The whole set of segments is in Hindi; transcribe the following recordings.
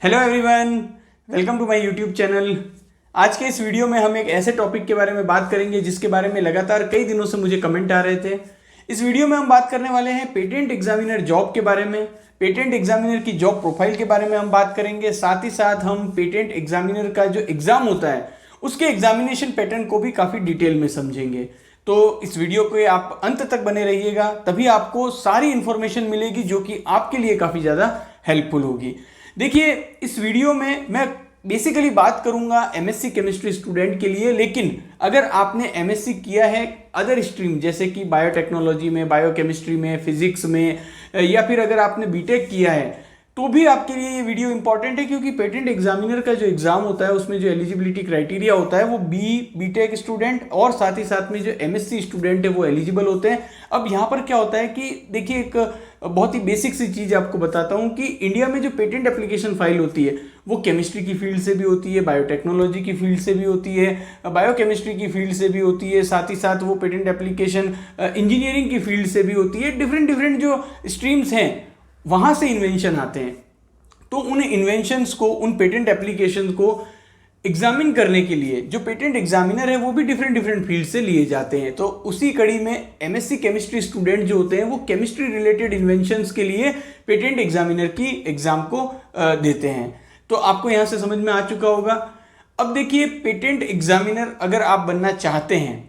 Hello everyone, welcome to my YouTube channel. आज के इस वीडियो में हम एक ऐसे टॉपिक के बारे में बात करेंगे जिसके बारे में लगातार कई दिनों से मुझे कमेंट आ रहे थे। इस वीडियो में हम बात करने वाले हैं पेटेंट एग्जामिनर जॉब के बारे में। पेटेंट एग्जामिनर की जॉब प्रोफाइल के बारे में हम बात करेंगे। साथ ही साथ हम पेटेंट एग्जामिनर का जो एग्जाम होता है उसके एग्जामिनेशन पैटर्न को भी काफ़ी डिटेल में समझेंगे। तो इस वीडियो को आप अंत तक बने रहिएगा, तभी आपको सारी इंफॉर्मेशन मिलेगी जो कि आपके लिए काफ़ी ज़्यादा हेल्पफुल होगी। देखिए, इस वीडियो में मैं बेसिकली बात करूंगा एमएससी केमिस्ट्री स्टूडेंट के लिए, लेकिन अगर आपने एमएससी किया है अदर स्ट्रीम जैसे कि बायोटेक्नोलॉजी में, बायोकेमिस्ट्री में, फिजिक्स में, या फिर अगर आपने बीटेक किया है तो भी आपके लिए ये वीडियो इंपॉर्टेंट है, क्योंकि पेटेंट एग्जामिनर का जो एग्जाम होता है उसमें जो एलिजिबिलिटी क्राइटेरिया होता है वो बीटेक स्टूडेंट और साथ ही साथ में जो एमएससी स्टूडेंट है वो एलिजिबल होते हैं। अब यहाँ पर क्या होता है कि देखिए, एक बहुत ही बेसिक सी चीज़ आपको बताता हूँ कि इंडिया में जो पेटेंट एप्लीकेशन फाइल होती है वो केमिस्ट्री की फील्ड से भी होती है, बायोटेक्नोलॉजी की फील्ड से भी होती है, बायोकेमिस्ट्री की फील्ड से भी होती है, साथ ही साथ वो पेटेंट एप्लीकेशन इंजीनियरिंग की फील्ड से भी होती है। डिफरेंट जो स्ट्रीम्स हैं वहाँ से इन्वेंशन आते हैं। तो उन इन्वेंशंस को, उन पेटेंट एप्लीकेशन को एग्जामिन करने के लिए जो पेटेंट एग्जामिनर है वो भी डिफरेंट फील्ड से लिए जाते हैं। तो उसी कड़ी में एमएससी केमिस्ट्री स्टूडेंट जो होते हैं वो केमिस्ट्री रिलेटेड इन्वेंशंस के लिए पेटेंट एग्जामिनर की एग्जाम को देते हैं। तो आपको यहाँ से समझ में आ चुका होगा। अब देखिए, पेटेंट एग्जामिनर अगर आप बनना चाहते हैं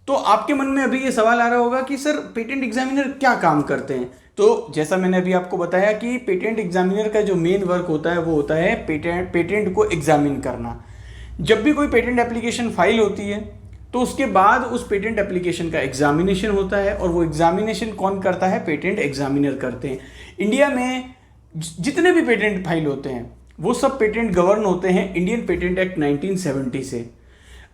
तो आपके मन में अभी ये सवाल आ रहा होगा कि सर पेटेंट एग्जामिनर क्या काम करते हैं। तो जैसा मैंने अभी आपको बताया कि पेटेंट एग्जामिनर का जो मेन वर्क होता है वो होता है पेटेंट को एग्जामिन करना। जब भी कोई पेटेंट एप्लीकेशन फाइल होती है तो उसके बाद उस पेटेंट एप्लीकेशन का एग्जामिनेशन होता है, और वो एग्जामिनेशन कौन करता है? पेटेंट एग्जामिनर करते हैं। इंडिया में जितने भी पेटेंट फाइल होते हैं वो सब पेटेंट गवर्न होते हैं इंडियन पेटेंट एक्ट 1970 से।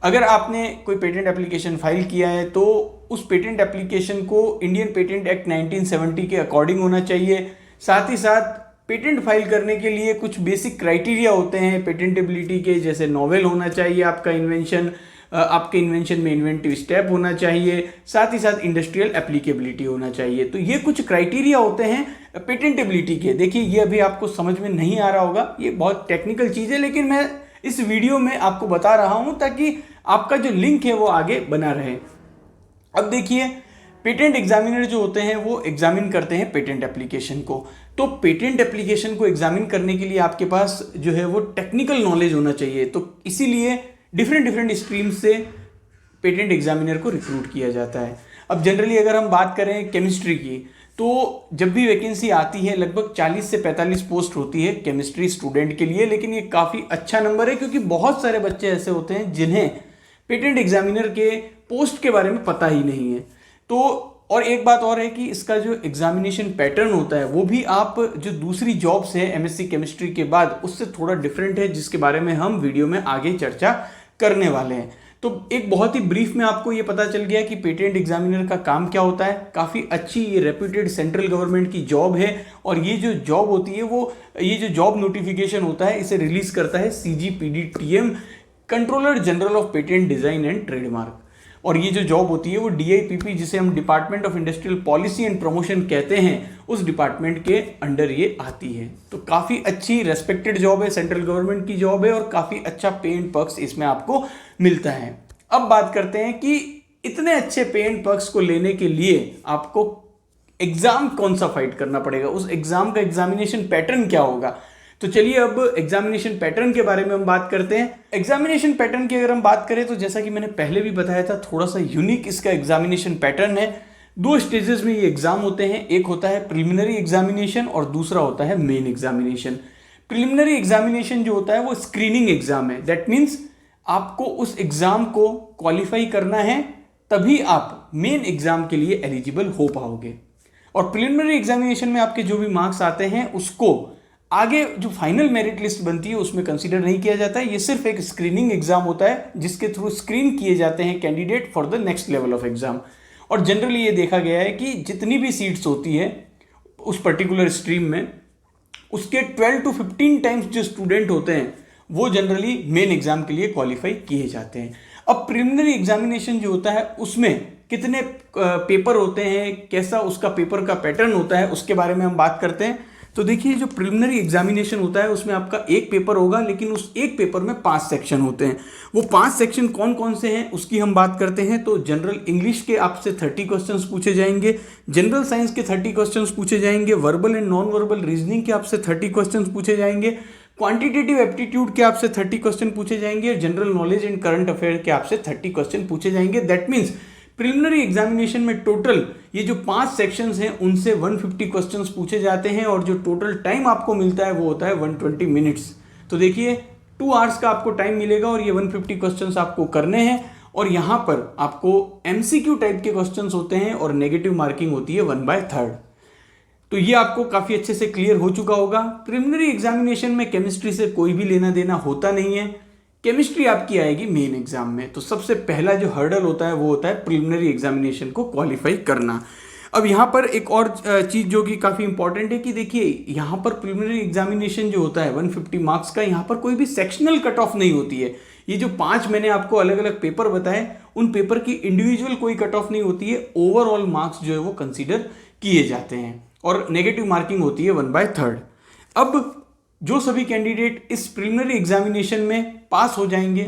अगर आपने कोई पेटेंट एप्लीकेशन फाइल किया है तो उस पेटेंट एप्लीकेशन को इंडियन पेटेंट एक्ट 1970 के अकॉर्डिंग होना चाहिए। साथ ही साथ पेटेंट फाइल करने के लिए कुछ बेसिक क्राइटेरिया होते हैं पेटेंटेबिलिटी के, जैसे नोवेल होना चाहिए आपका इन्वेंशन, आपके इन्वेंशन में इन्वेंटिव स्टेप होना चाहिए, साथ ही साथ इंडस्ट्रियल एप्लीकेबिलिटी होना चाहिए। तो ये कुछ क्राइटेरिया होते हैं पेटेंटेबिलिटी के। देखिए, ये अभी आपको समझ में नहीं आ रहा होगा, ये बहुत टेक्निकल चीज़ है, लेकिन मैं इस वीडियो में आपको बता रहा हूँ ताकि आपका जो लिंक है वो आगे बना रहे। अब देखिए, पेटेंट एग्जामिनर जो होते हैं वो एग्जामिन करते हैं पेटेंट एप्लीकेशन को। तो पेटेंट एप्लीकेशन को एग्जामिन करने के लिए आपके पास जो है वो टेक्निकल नॉलेज होना चाहिए। तो इसीलिए डिफरेंट स्ट्रीम से पेटेंट एग्जामिनर को रिक्रूट किया जाता है। अब जनरली अगर हम बात करें केमिस्ट्री की, तो जब भी वैकेंसी आती है लगभग 40 से 45 पोस्ट होती है केमिस्ट्री स्टूडेंट के लिए, लेकिन ये काफ़ी अच्छा नंबर है क्योंकि बहुत सारे बच्चे ऐसे होते हैं जिन्हें पेटेंट एग्जामिनर के पोस्ट के बारे में पता ही नहीं है। तो और एक बात और है कि इसका जो एग्जामिनेशन पैटर्न होता है वो भी आप जो दूसरी जॉब्स है एमएससी केमिस्ट्री के बाद उससे थोड़ा डिफरेंट है, जिसके बारे में हम वीडियो में आगे चर्चा करने वाले हैं। तो एक बहुत ही ब्रीफ में आपको ये पता चल गया कि पेटेंट एग्जामिनर का काम क्या होता है। काफ़ी अच्छी ये रेप्यूटेड सेंट्रल गवर्नमेंट की जॉब है, और ये जो जॉब होती है वो, ये जो जॉब नोटिफिकेशन होता है इसे रिलीज करता है CGPDTM, controller general of patent design and trademark. और ये जो जॉब होती है वो DIPP, जिसे हम department of industrial policy and promotion कहते हैं, उस डिपार्टमेंट के अंडर ये आती है। तो काफ़ी अच्छी रेस्पेक्टेड जॉब है, सेंट्रल गवर्नमेंट की जॉब है, और काफ़ी अच्छा पे एंड पर्क्स इसमें आपको मिलता है। अब बात करते हैं कि इतने अच्छे पे एंड पर्क्स को लेने के लिए आपको एग्जाम कौन सा फाइट करना पड़ेगा, उस एग्जाम का एग्जामिनेशन पैटर्न क्या होगा। तो चलिए अब एग्जामिनेशन पैटर्न के बारे में हम बात करते हैं। एग्जामिनेशन पैटर्न की अगर हम बात करें तो जैसा कि मैंने पहले भी बताया था, थोड़ा सा यूनिक इसका एग्जामिनेशन पैटर्न है। 2 स्टेजेस में ये एग्जाम होते हैं, एक होता है प्रिलिमिनरी एग्जामिनेशन और दूसरा होता है मेन एग्जामिनेशन। प्रिलिमिनरी एग्जामिनेशन जो होता है वो स्क्रीनिंग एग्जाम है। दैट मीन्स आपको उस एग्जाम को क्वालिफाई करना है, तभी आप मेन एग्जाम के लिए एलिजिबल हो पाओगे। और प्रिलिमिनरी एग्जामिनेशन में आपके जो भी मार्क्स आते हैं उसको आगे जो फाइनल मेरिट लिस्ट बनती है उसमें कंसीडर नहीं किया जाता है। ये सिर्फ एक स्क्रीनिंग एग्जाम होता है जिसके थ्रू स्क्रीन किए जाते हैं candidate for the next level of exam. और जनरली ये देखा गया है कि जितनी भी सीट्स होती है उस पर्टिकुलर स्ट्रीम में, उसके 12 to 15 टाइम्स जो स्टूडेंट होते हैं वो जनरली मेन एग्जाम के लिए क्वालिफाई किए जाते हैं। अब प्रिलिमिनरी एग्जामिनेशन जो होता है उसमें कितने पेपर होते हैं, कैसा उसका पेपर का पैटर्न होता है, उसके बारे में हम बात करते हैं। तो देखिए जो प्रिलिमिनरी एग्जामिनेशन होता है उसमें आपका एक पेपर होगा, लेकिन उस एक पेपर में 5 सेक्शन होते हैं। वो 5 सेक्शन कौन कौन से हैं उसकी हम बात करते हैं। तो जनरल इंग्लिश के आपसे 30 क्वेश्चंस पूछे जाएंगे, जनरल साइंस के 30 क्वेश्चंस पूछे जाएंगे, verbal and non verbal reasoning के आपसे 30 क्वेश्चंस पूछे जाएंगे, क्वांटिटेटिव एप्टीट्यूड के आपसे 30 क्वेश्चन पूछे जाएंगे, general knowledge and current affair के आपसे 30 क्वेश्चन पूछे जाएंगे। दैट मीन्स प्रिलिमिनरी एग्जामिनेशन में टोटल ये जो 5 सेक्शंस हैं उनसे 150 क्वेश्चंस पूछे जाते हैं और जो टोटल टाइम आपको मिलता है वो होता है 120 मिनट्स। तो देखिए 2 आवर्स का आपको टाइम मिलेगा और ये 150 क्वेश्चंस आपको करने हैं। और यहाँ पर आपको MCQ टाइप के क्वेश्चंस होते हैं और नेगेटिव मार्किंग होती है 1/3। तो ये आपको काफ़ी अच्छे से क्लियर हो चुका होगा। प्रिलिमिनरी एग्जामिनेशन में केमिस्ट्री से कोई भी लेना देना होता नहीं है, केमिस्ट्री आपकी आएगी मेन एग्जाम में। तो सबसे पहला जो हर्डल होता है वो होता है प्रिलिमिनरी एग्जामिनेशन को क्वालिफाई करना। अब यहाँ पर एक और चीज़ जो कि काफ़ी इंपॉर्टेंट है कि देखिए यहाँ पर प्रिलिमिनरी एग्जामिनेशन जो होता है 150 मार्क्स का, यहाँ पर कोई भी सेक्शनल कट ऑफ नहीं होती है। ये जो 5 मैंने आपको अलग अलग पेपर बताए उन पेपर की इंडिविजुअल कोई कट ऑफ नहीं होती है, ओवरऑल मार्क्स जो है वो कंसिडर किए जाते हैं और नेगेटिव मार्किंग होती है 1/3। अब जो सभी कैंडिडेट इस प्रिलिमिनरी एग्जामिनेशन में पास हो जाएंगे,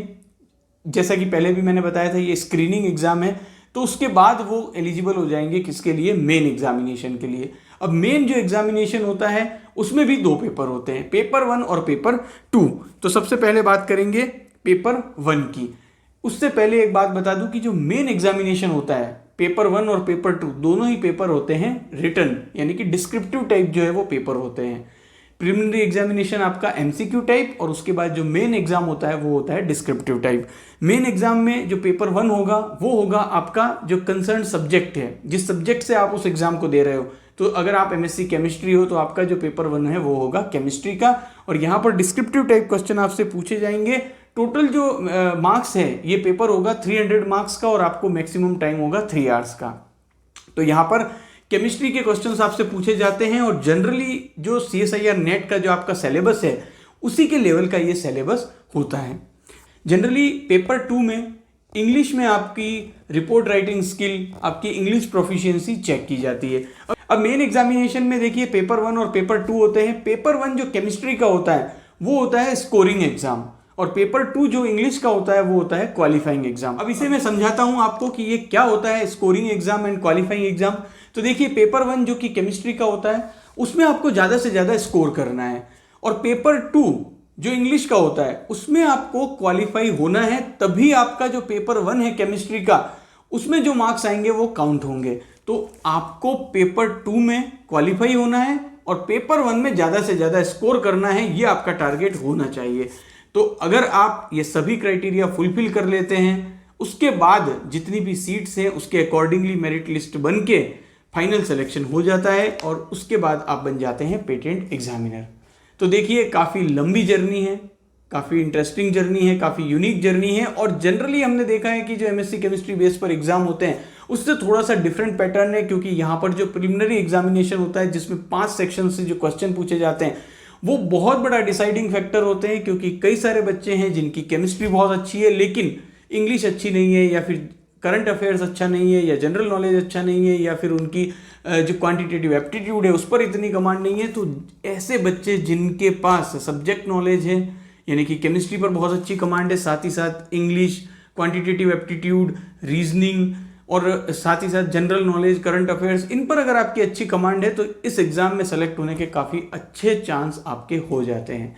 जैसा कि पहले भी मैंने बताया था ये स्क्रीनिंग एग्जाम है, तो उसके बाद वो एलिजिबल हो जाएंगे किसके लिए, मेन एग्जामिनेशन के लिए। अब मेन जो एग्जामिनेशन होता है उसमें भी 2 पेपर होते हैं, पेपर 1 और पेपर 2। तो सबसे पहले बात करेंगे पेपर 1 की। उससे पहले एक बात बता दूं कि जो मेन एग्जामिनेशन होता है पेपर 1 और पेपर 2 दोनों ही पेपर होते हैं रिटन, यानी कि डिस्क्रिप्टिव टाइप जो है वो पेपर होते हैं। प्रिलिमिनरी एग्जामिनेशन आपका MCQ टाइप और उसके बाद जो मेन एग्जाम होता है वो होता है डिस्क्रिप्टिव टाइप। मेन एग्जाम में जो पेपर 1 होगा वो होगा आपका जो कंसर्न सब्जेक्ट है, जिस सब्जेक्ट से आप उस एग्जाम को दे रहे हो। तो अगर आप MSc केमिस्ट्री हो तो आपका जो पेपर 1 है वो होगा केमिस्ट्री का। और यहाँ पर डिस्क्रिप्टिव टाइप क्वेश्चन आपसे पूछे जाएंगे। टोटल जो मार्क्स है ये पेपर होगा 300 मार्क्स का और आपको मैक्सिमम टाइम होगा 3 आवर्स का। तो यहाँ पर केमिस्ट्री के क्वेश्चंस आपसे पूछे जाते हैं और जनरली जो CSIR नेट का जो आपका सिलेबस है उसी के लेवल का ये सिलेबस होता है। जनरली पेपर 2 में इंग्लिश में आपकी रिपोर्ट राइटिंग स्किल, आपकी इंग्लिश प्रोफिशिएंसी चेक की जाती है। अब मेन एग्जामिनेशन में देखिए पेपर 1 और पेपर 2 होते हैं। पेपर 1 जो केमिस्ट्री का होता है वो होता है स्कोरिंग एग्जाम और पेपर 2 जो इंग्लिश का होता है वो होता है क्वालिफाइंग एग्जाम। अब इसे मैं समझाता हूं आपको कि ये क्या होता है scoring exam and qualifying exam. तो देखिए पेपर 1 जो कि केमिस्ट्री का होता है उसमें आपको ज़्यादा से ज़्यादा स्कोर करना है और पेपर 2 जो इंग्लिश का होता है उसमें आपको क्वालिफाई होना है, तभी आपका जो पेपर 1 है केमिस्ट्री का उसमें जो मार्क्स आएंगे वो काउंट होंगे। तो आपको पेपर 2 में क्वालिफाई होना है और पेपर 1 में ज़्यादा से ज़्यादा स्कोर करना है, ये आपका टारगेट होना चाहिए। तो अगर आप ये सभी क्राइटेरिया फुलफिल कर लेते हैं उसके बाद जितनी भी सीट्स हैं उसके अकॉर्डिंगली मेरिट लिस्ट बन के फाइनल सिलेक्शन हो जाता है और उसके बाद आप बन जाते हैं पेटेंट एग्जामिनर। तो देखिए काफ़ी लंबी जर्नी है, काफ़ी इंटरेस्टिंग जर्नी है, काफ़ी यूनिक जर्नी है और जनरली हमने देखा है कि जो MSc केमिस्ट्री बेस पर एग्जाम होते हैं उससे थोड़ा सा डिफरेंट पैटर्न है, क्योंकि यहाँ पर जो प्रिलिमिनरी एग्जामिनेशन होता है जिसमें 5 सेक्शन से जो क्वेश्चन पूछे जाते हैं वो बहुत बड़ा डिसाइडिंग फैक्टर होते हैं, क्योंकि कई सारे बच्चे हैं जिनकी केमिस्ट्री बहुत अच्छी है लेकिन इंग्लिश अच्छी नहीं है या फिर करंट अफेयर्स अच्छा नहीं है या जनरल नॉलेज अच्छा नहीं है या फिर उनकी जो क्वांटिटेटिव एप्टीट्यूड है उस पर इतनी कमांड नहीं है। तो ऐसे बच्चे जिनके पास सब्जेक्ट नॉलेज है यानी कि केमिस्ट्री पर बहुत अच्छी कमांड है, साथ ही साथ इंग्लिश, क्वांटिटेटिव एप्टीट्यूड, रीजनिंग और साथ ही साथ जनरल नॉलेज, करंट अफेयर्स, इन पर अगर आपकी अच्छी कमांड है तो इस एग्ज़ाम में सेलेक्ट होने के काफ़ी अच्छे चांस आपके हो जाते हैं।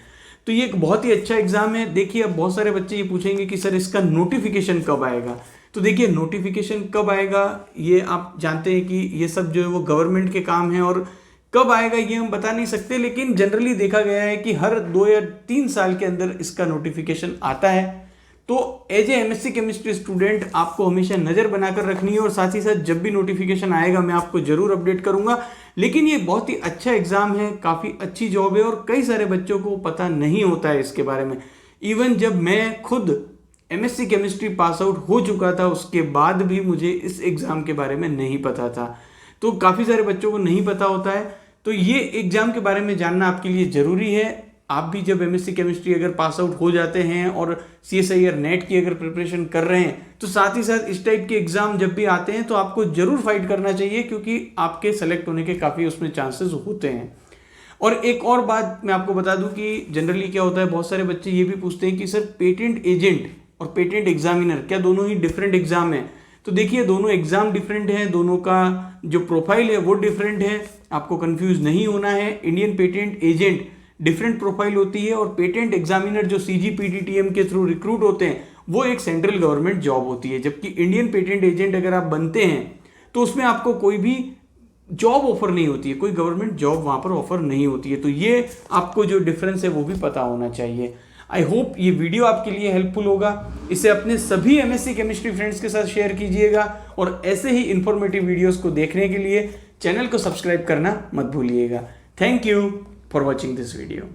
तो ये एक बहुत ही अच्छा एग्ज़ाम है। देखिए अब बहुत सारे बच्चे ये पूछेंगे कि सर इसका नोटिफिकेशन कब आएगा। तो देखिए नोटिफिकेशन कब आएगा ये आप जानते हैं कि ये सब जो है वो गवर्नमेंट के काम है और कब आएगा ये हम बता नहीं सकते, लेकिन जनरली देखा गया है कि हर 2 या 3 साल के अंदर इसका नोटिफिकेशन आता है। तो as a MSc chemistry student आपको हमेशा नज़र बनाकर रखनी है और साथ ही साथ जब भी नोटिफिकेशन आएगा मैं आपको ज़रूर अपडेट करूंगा। लेकिन ये बहुत ही अच्छा एग्ज़ाम है, काफ़ी अच्छी जॉब है और कई सारे बच्चों को पता नहीं होता है इसके बारे में। इवन जब मैं खुद MSc केमिस्ट्री पास आउट हो चुका था उसके बाद भी मुझे इस एग्ज़ाम के बारे में नहीं पता था। तो काफ़ी सारे बच्चों को नहीं पता होता है, तो ये एग्ज़ाम के बारे में जानना आपके लिए ज़रूरी है। आप भी जब MSc केमिस्ट्री अगर पास आउट हो जाते हैं और CSIR नेट की अगर प्रिपरेशन कर रहे हैं तो साथ ही साथ इस टाइप के एग्ज़ाम जब भी आते हैं तो आपको ज़रूर फाइट करना चाहिए, क्योंकि आपके सेलेक्ट होने के काफ़ी उसमें चांसेस होते हैं। और एक और बात मैं आपको बता दूं कि जनरली क्या होता है, बहुत सारे बच्चे ये भी पूछते हैं कि सर पेटेंट एजेंट और पेटेंट एग्जामिनर क्या दोनों ही डिफरेंट एग्जाम है? तो देखिए दोनों एग्जाम डिफरेंट है, दोनों का जो प्रोफाइल है वो डिफरेंट है, आपको कंफ्यूज नहीं होना है। Indian patent agent different profile होती है और पेटेंट एग्जामिनर जो CGPTTM के थ्रू रिक्रूट होते हैं वो एक सेंट्रल गवर्नमेंट जॉब होती है। जबकि इंडियन पेटेंट एजेंट अगर आप बनते हैं तो उसमें आपको कोई भी जॉब ऑफर नहीं होती है, कोई गवर्नमेंट जॉब वहां पर ऑफर नहीं होती है। तो ये आपको जो डिफरेंस है वो भी पता होना चाहिए। आई होप ये वीडियो आपके लिए हेल्पफुल होगा। इसे अपने सभी MSc केमिस्ट्री फ्रेंड्स के साथ शेयर कीजिएगा और ऐसे ही इंफॉर्मेटिव वीडियोस को देखने के लिए चैनल को सब्सक्राइब करना मत भूलिएगा। Thank you for watching this video.